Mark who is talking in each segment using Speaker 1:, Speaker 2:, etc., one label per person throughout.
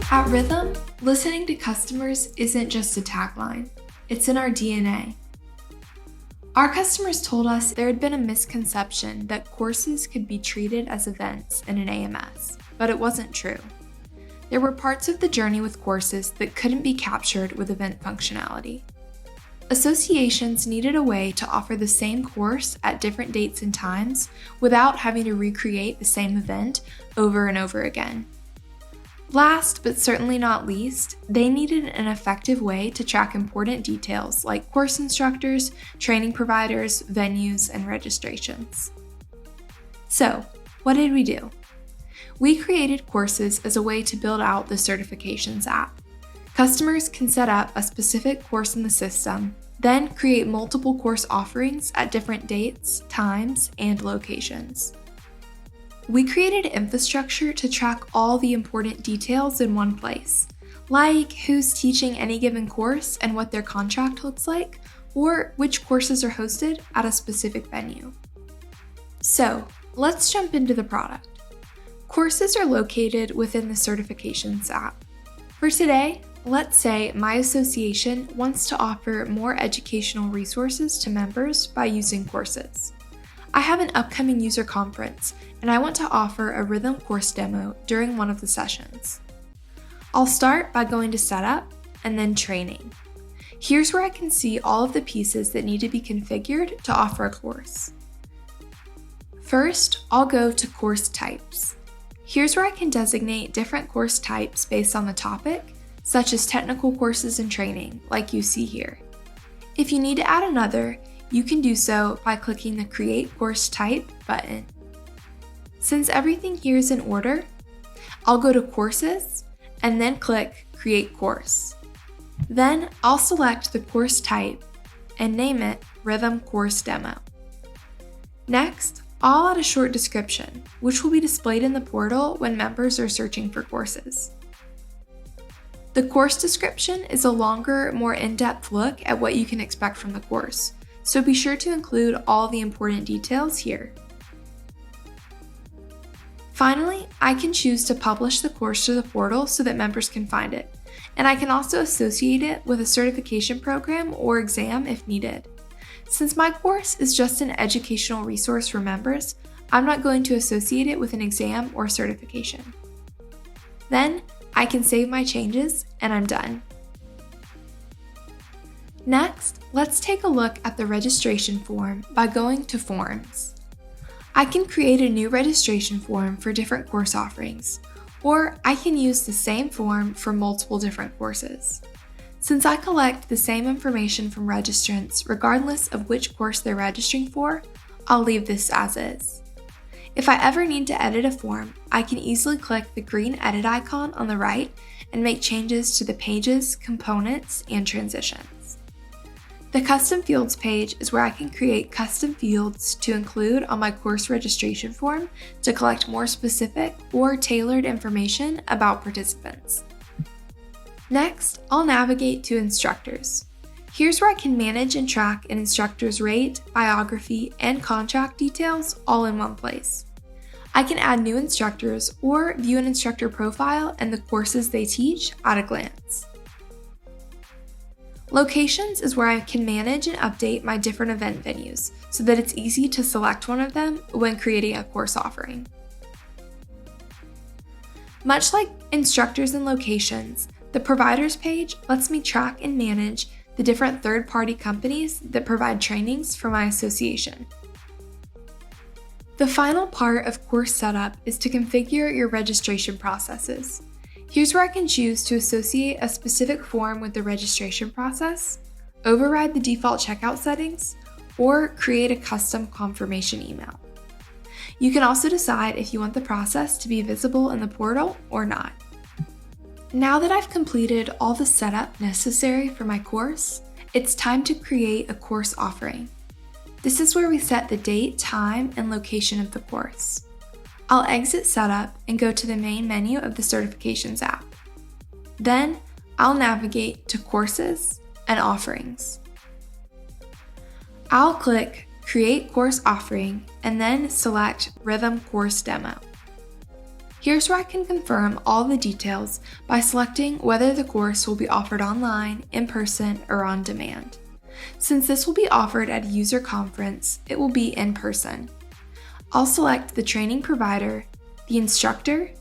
Speaker 1: At Rhythm, listening to customers isn't just a tagline, it's in our DNA. Our customers told us there had been a misconception that courses could be treated as events in an AMS, but it wasn't true. There were parts of the journey with courses that couldn't be captured with event functionality. Associations needed a way to offer the same course at different dates and times without having to recreate the same event over and over again. Last, but certainly not least, they needed an effective way to track important details like course instructors, training providers, venues, and registrations. So, what did we do? We created courses as a way to build out the certifications app. Customers can set up a specific course in the system, then create multiple course offerings at different dates, times, and locations. We created infrastructure to track all the important details in one place, like who's teaching any given course and what their contract looks like, or which courses are hosted at a specific venue. So, let's jump into the product. Courses are located within the Certifications app. For today, let's say my association wants to offer more educational resources to members by using courses. I have an upcoming user conference, and I want to offer a Rhythm course demo during one of the sessions. I'll start by going to Setup and then Training. Here's where I can see all of the pieces that need to be configured to offer a course. First, I'll go to Course Types. Here's where I can designate different course types based on the topic, such as technical courses and training, like you see here. If you need to add another, you can do so by clicking the Create Course Type button. Since everything here is in order, I'll go to Courses and then click Create Course. Then I'll select the course type and name it Rhythm Course Demo. Next, I'll add a short description, which will be displayed in the portal when members are searching for courses. The course description is a longer, more in-depth look at what you can expect from the course, so be sure to include all the important details here. Finally, I can choose to publish the course to the portal so that members can find it, and I can also associate it with a certification program or exam if needed. Since my course is just an educational resource for members, I'm not going to associate it with an exam or certification. Then, I can save my changes and I'm done. Next, let's take a look at the registration form by going to Forms. I can create a new registration form for different course offerings, or I can use the same form for multiple different courses. Since I collect the same information from registrants regardless of which course they're registering for, I'll leave this as is. If I ever need to edit a form, I can easily click the green edit icon on the right and make changes to the pages, components, and transitions. The Custom Fields page is where I can create custom fields to include on my course registration form to collect more specific or tailored information about participants. Next, I'll navigate to Instructors. Here's where I can manage and track an instructor's rate, biography, and contract details all in one place. I can add new instructors or view an instructor profile and the courses they teach at a glance. Locations is where I can manage and update my different event venues so that it's easy to select one of them when creating a course offering. Much like instructors and locations, the Providers page lets me track and manage the different third-party companies that provide trainings for my association. The final part of course setup is to configure your registration processes. Here's where I can choose to associate a specific form with the registration process, override the default checkout settings, or create a custom confirmation email. You can also decide if you want the process to be visible in the portal or not. Now that I've completed all the setup necessary for my course, it's time to create a course offering. This is where we set the date, time, and location of the course. I'll exit Setup and go to the main menu of the Certifications app. Then, I'll navigate to Courses and Offerings. I'll click Create Course Offering and then select Rhythm Course Demo. Here's where I can confirm all the details by selecting whether the course will be offered online, in person, or on demand. Since this will be offered at a user conference, it will be in person. I'll select the training provider, the instructor,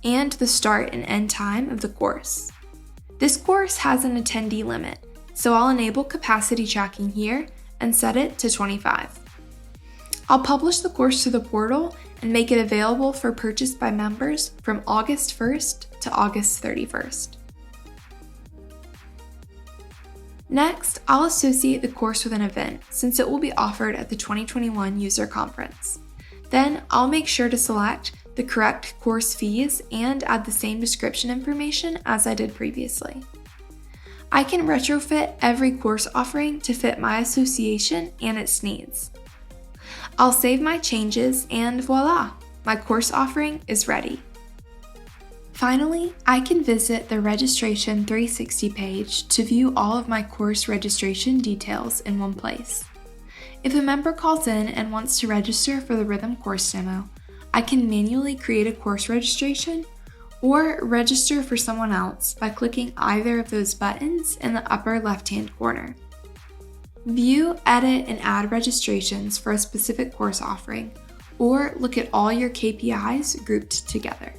Speaker 1: and the start and end time of the course. This course has an attendee limit, so I'll enable capacity tracking here and set it to 25. I'll publish the course to the portal and make it available for purchase by members from August 1st to August 31st. Next, I'll associate the course with an event since it will be offered at the 2021 user conference. Then I'll make sure to select the correct course fees and add the same description information as I did previously. I can retrofit every course offering to fit my association and its needs. I'll save my changes and voila, my course offering is ready. Finally, I can visit the Registration 360 page to view all of my course registration details in one place. If a member calls in and wants to register for the Rhythm course demo, I can manually create a course registration or register for someone else by clicking either of those buttons in the upper left-hand corner. View, edit, and add registrations for a specific course offering, or look at all your KPIs grouped together.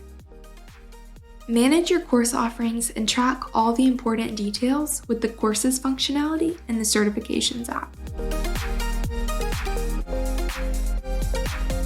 Speaker 1: Manage your course offerings and track all the important details with the Courses functionality in the Certifications app.